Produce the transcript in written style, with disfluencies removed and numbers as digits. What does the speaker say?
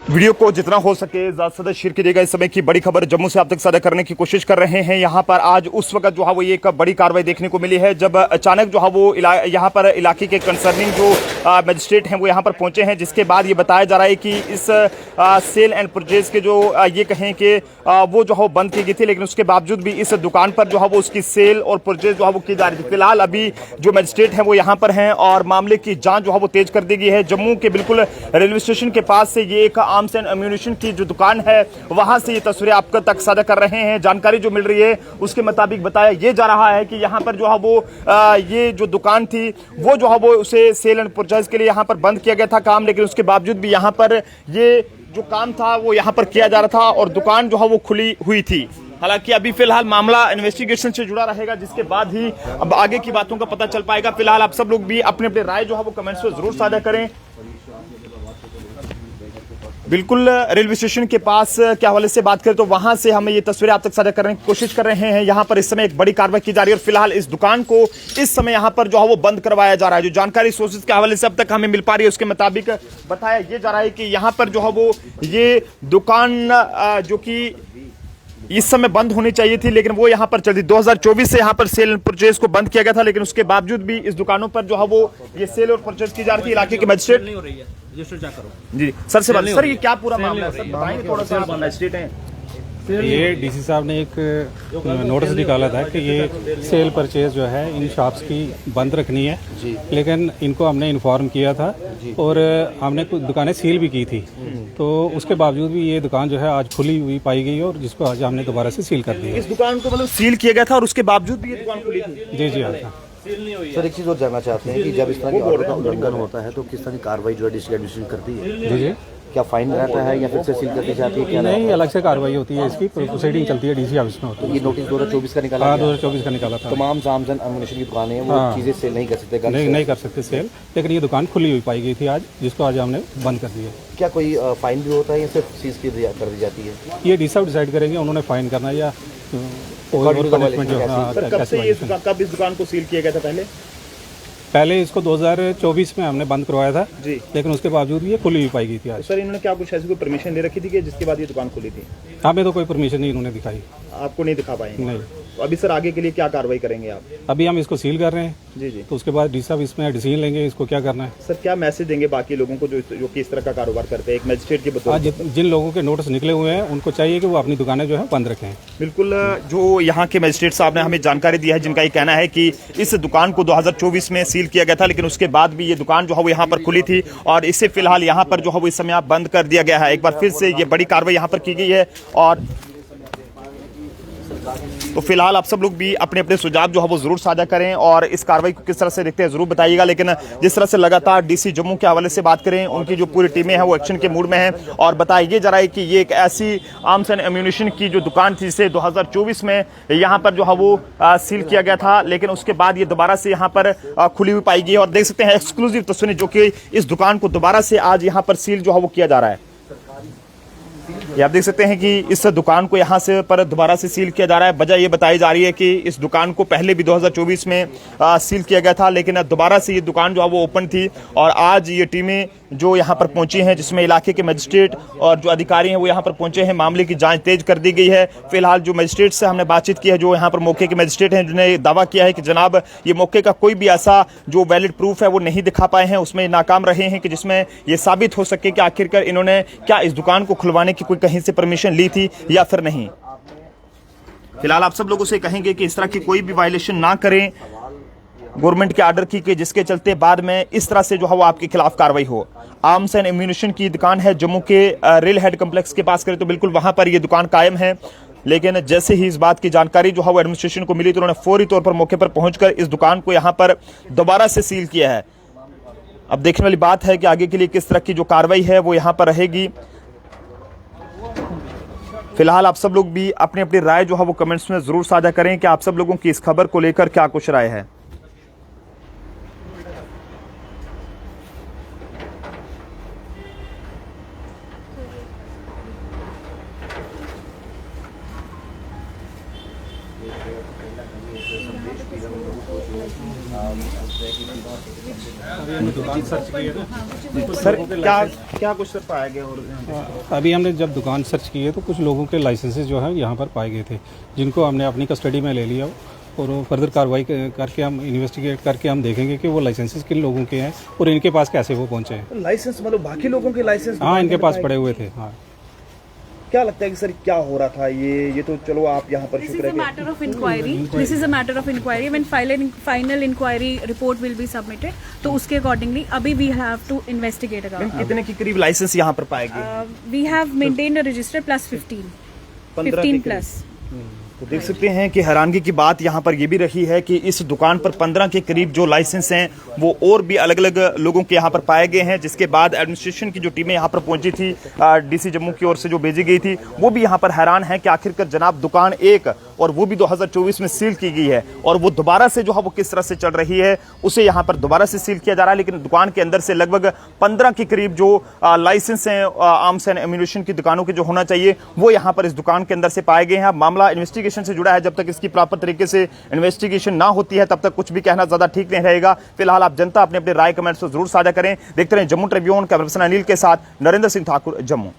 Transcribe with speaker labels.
Speaker 1: Video को जितना हो सके ज़्यादा से ज़्यादा शेयर कीजिएगा। इस समय की बड़ी खबर जम्मू से आप तक साझा करने की कोशिश कर रहे हैं। यहाँ पर आज उस वक्त जो है वो एक बड़ी कार्रवाई देखने को मिली है जब अचानक जो है वो यहाँ पर इलाके के कंसर्निंग जो मजिस्ट्रेट हैं वो यहाँ पर पहुंचे हैं, जिसके बाद ये बताया जा रहा है कि इस सेल एंड परचेज के जो ये कहें कि वो जो है वो बंद की गई थी, लेकिन उसके बावजूद भी इस दुकान पर जो है वो उसकी सेल और परचेज जो है वो की जा रही थी। फिलहाल अभी जो मजिस्ट्रेट हैं वो यहाँ पर हैं और मामले की जाँच जो है वो तेज कर दी गई है। जम्मू के बिल्कुल रेलवे स्टेशन के पास से ये एक आर्म्स एंड एम्यूनिशन की जो दुकान है वहां से ये तस्वीरें आप तक साझा कर रहे हैं। जानकारी जो मिल रही है उसके मुताबिक बताया ये जा रहा है कि यहाँ पर जो है वो ये जो दुकान थी वो जो है वो उसे सेल एंड परचेज के लिए यहाँ पर बंद किया गया था काम, लेकिन उसके बावजूद भी यहाँ पर ये जो काम था वो यहाँ पर किया जा रहा था और दुकान जो है वो खुली हुई थी। हालांकि अभी फिलहाल मामला इन्वेस्टिगेशन से जुड़ा रहेगा, जिसके बाद ही अब आगे की बातों का पता चल पाएगा। फिलहाल आप सब लोग भी अपने अपने राय जो है वो कमेंट्स में जरूर साझा करें। बिल्कुल रेलवे स्टेशन के पास के हवाले से बात करें तो वहां से हमें ये तस्वीरें आप तक साझा करने की कोशिश कर रहे हैं। यहां पर इस समय एक बड़ी कार्रवाई की जा रही है और फिलहाल इस दुकान को इस समय यहां पर जो है वो बंद करवाया जा रहा है। जो जानकारी सोर्सेज के हवाले से अब तक हमें मिल पा रही है उसके मुताबिक बताया ये जा रहा है कि यहां पर जो है वो ये दुकान जो कि इस समय बंद होनी चाहिए थी, लेकिन वो यहाँ पर चलती 2024 से यहाँ पर सेल और परचेज को बंद किया गया था, लेकिन उसके बावजूद भी इस दुकानों पर जो है वो ये सेल और परचेज की जा रही थी। इलाके के मजिस्ट्रेट
Speaker 2: नहीं हो रही है, रजिस्टर चेक करो जी
Speaker 1: सर से बात। सर ये क्या पूरा मामला है, सर बताएंगे थोड़ा सा। मजिस्ट्रेट हैं
Speaker 3: ये डीसी साहब ने एक नोटिस निकाला था कि ये सेल परचेज जो है इन शॉप्स की बंद रखनी है, लेकिन इनको हमने इन्फॉर्म किया था और हमने कुछ दुकानें सील भी की थी, तो उसके बावजूद भी ये दुकान जो है आज खुली हुई पाई गई और जिसको आज हमने दोबारा से सील कर दिया।
Speaker 1: इस दुकान को मतलब सील किया गया था और उसके बावजूद भी ये दुकान खुली थी?
Speaker 3: जी जी हाँ।
Speaker 4: सर एक चीज़ और जानना चाहते हैं कि जब इस तरह की ऑर्डर का उल्लंघन होता है तो किस तरह की कार्रवाई जो है डिस्ट्रिक्ट एडमिनिस्ट्रेशन करती है?
Speaker 3: जी जी।
Speaker 4: क्या फाइन रहता है या फिर से सील कर दी जाती है? क्या
Speaker 3: नहीं, अलग से कार्रवाई होती है, इसकी प्रोसीडिंग चलती है डीसी ऑफिस में होती है।
Speaker 4: ये नोटिस 2024 का निकाला?
Speaker 3: हाँ 2024 का निकाला था।
Speaker 4: तमाम आर्म्स एंड एम्यूनिशन की दुकानें हैं वो चीज़ें सेल नहीं कर सकते?
Speaker 3: नहीं कर सकते सेल, लेकिन ये दुकान खुली हुई पाई गई थी आज, जिसको आज हमने बंद कर दिया।
Speaker 4: क्या कोई फाइन भी होता है या सिर्फ सीज कर दी जाती है?
Speaker 3: ये डी साहब डिसाइड करेंगे उन्होंने फाइन करना या पनिशमेंट जो।
Speaker 1: कब इस दुकान को सील किया गया था?
Speaker 3: पहले इसको 2024 में हमने बंद करवाया था
Speaker 1: जी,
Speaker 3: लेकिन उसके बावजूद ये खुली हुई पाई गई थी आज।
Speaker 1: सर इन्होंने क्या कुछ ऐसी कोई परमिशन दे रखी थी कि जिसके बाद ये दुकान खुली थी?
Speaker 3: हमें तो कोई परमिशन नहीं इन्होंने दिखाई।
Speaker 1: आपको नहीं दिखा पाएंगे?
Speaker 3: नहीं।
Speaker 1: तो अभी सर आगे के लिए क्या कार्रवाई करेंगे आप?
Speaker 3: अभी हम इसको सील कर रहे हैं
Speaker 1: जी जी,
Speaker 3: तो उसके बाद डी साहब इसमें डिसीजन लेंगे इसको क्या करना है।
Speaker 1: सर क्या मैसेज देंगे बाकी लोगों को जो कि इस तरह का कारोबार करते हैं एक मजिस्ट्रेट के बतौर?
Speaker 3: आज जिन लोगों के नोटिस निकले हुए हैं उनको चाहिए कि वो अपनी दुकानें जो है बंद रखें।
Speaker 1: बिल्कुल, जो यहाँ के मजिस्ट्रेट साहब ने हमें जानकारी दी है, जिनका ये कहना है कि इस दुकान को 2024 में सील किया गया था, लेकिन उसके बाद भी ये दुकान जो है वो यहाँ पर खुली थी और इसे फिलहाल यहाँ पर जो है वो इस समय बंद कर दिया गया है। एक बार फिर से ये बड़ी कार्रवाई यहाँ पर की गई है और तो फिलहाल आप सब लोग भी अपने अपने सुझाव जो है वो जरूर साझा करें और इस कार्रवाई को किस तरह से देखते हैं जरूर बताइएगा। लेकिन जिस तरह से लगातार डीसी जम्मू के हवाले से बात करें, उनकी जो पूरी टीमें हैं वो एक्शन के मूड में हैं और बताया ये जा रहा है कि ये एक ऐसी आर्म्स एंड एम्यूनिशन की जो दुकान थी जिसे 2024 में यहाँ पर जो है वो सील किया गया था, लेकिन उसके बाद ये दोबारा से यहाँ पर खुली हुई पाई गई और देख सकते हैं एक्सक्लूसिव तस्वीरें जो कि इस दुकान को दोबारा से आज यहाँ पर सील जो है वो किया जा रहा है। ये आप देख सकते हैं कि इस दुकान को यहाँ से पर दोबारा से सील किया जा रहा है। वजह ये बताई जा रही है कि इस दुकान को पहले भी 2024 में सील किया गया था, लेकिन दोबारा से ये दुकान जो है वो ओपन थी और आज ये टीमें जो यहाँ पर पहुंची हैं, जिसमें इलाके के मजिस्ट्रेट और जो अधिकारी हैं वो यहाँ पर पहुंचे हैं। मामले की जांच तेज कर दी गई है। फिलहाल जो मजिस्ट्रेट से हमने बातचीत की है, जो यहाँ पर मौके के मजिस्ट्रेट हैं, जिन्होंने दावा किया है कि जनाब ये मौके का कोई भी ऐसा जो वैलिड प्रूफ है वो नहीं दिखा पाए हैं, उसमें नाकाम रहे हैं कि जिसमें ये साबित हो सके कि आखिरकार इन्होंने क्या इस दुकान को खुलवाने की कोई कहीं से परमिशन ली थी या फिर नहीं। फिलहाल आप सब लोगों से कहेंगे कि इस तरह की कोई भी वायलेशन ना करें गवर्नमेंट के आर्डर की, जिसके चलते बाद में इस तरह से जो है वो आपके खिलाफ कार्रवाई हो। आर्म्स एंड एम्यूनिशन की दुकान है जम्मू के रेल हेड कम्प्लेक्स के पास करें तो बिल्कुल वहां पर ये दुकान कायम है, लेकिन जैसे ही इस बात की जानकारी जो है वो एडमिनिस्ट्रेशन को मिली तो उन्होंने फौरी तौर पर मौके पर पहुंचकर इस दुकान को यहाँ पर दोबारा से सील किया है। अब देखने वाली बात है कि आगे के लिए किस तरह की जो कार्रवाई है वो यहाँ पर रहेगी। फिलहाल आप सब लोग भी अपनी अपनी राय जो है वो कमेंट्स में जरूर साझा करें कि आप सब लोगों की इस खबर को लेकर क्या कुछ राय है।
Speaker 3: दुकान सर्च की है
Speaker 1: सर क्या कुछ सर पाया गया? और
Speaker 3: अभी हमने जब दुकान सर्च की है तो कुछ लोगों के लाइसेंसेस जो है यहाँ पर पाए गए थे, जिनको हमने अपनी कस्टडी में ले लिया और वो फर्दर कार्रवाई करके हम इन्वेस्टिगेट करके हम देखेंगे कि वो लाइसेंसेस किन लोगों के हैं और इनके पास कैसे वो पहुँचे हैं।
Speaker 1: लाइसेंस मतलब बाकी लोगों के लाइसेंस?
Speaker 3: हाँ, इनके पास पड़े हुए थे। हाँ,
Speaker 1: क्या लगता है कि सर क्या हो रहा था? ये तो चलो आप यहाँ पर
Speaker 5: This
Speaker 1: शुक्र
Speaker 5: is a
Speaker 1: है
Speaker 5: matter of inquiry. This is a matter of inquiry. When final inquiry report will be submitted, तो उसके accordingly अभी we have to investigate
Speaker 1: कि
Speaker 5: about.
Speaker 1: कितने के करीब लाइसेंस यहाँ पर पाए गए?
Speaker 5: We have maintained a register plus 15. 15 plus.
Speaker 1: तो देख सकते हैं कि हैरानगी की बात यहाँ पर ये भी रही है कि इस दुकान पर 15 के करीब जो लाइसेंस हैं वो और भी अलग अलग लोगों के यहाँ पर पाए गए हैं, जिसके बाद एडमिनिस्ट्रेशन की जो टीमें यहाँ पर पहुंची थी डीसी जम्मू की ओर से जो भेजी गई थी, वो भी यहाँ पर हैरान है कि आखिरकार जनाब दुकान एक और वो भी 2024 में सील की गई है और वो दोबारा से जो है वो किस तरह से चल रही है उसे यहाँ पर दोबारा से सील किया जा रहा है। लेकिन दुकान के अंदर से लगभग 15 के करीब जो लाइसेंस हैं आर्म्स एंड एम्यूनिशन की दुकानों के जो होना चाहिए वो यहाँ पर इस दुकान के अंदर से पाए गए हैं। मामला इन्वेस्टिगेशन से जुड़ा है, जब तक इसकी प्रॉपर तरीके से इन्वेस्टिगेशन ना होती है तब तक कुछ भी कहना ज्यादा ठीक नहीं रहेगा। फिलहाल आप जनता अपने अपने राय कमेंट्स जरूर साझा करें। देखते रहें Jammu Tribune. Camera person Anil के साथ नरेंद्र सिंह ठाकुर, जम्मू।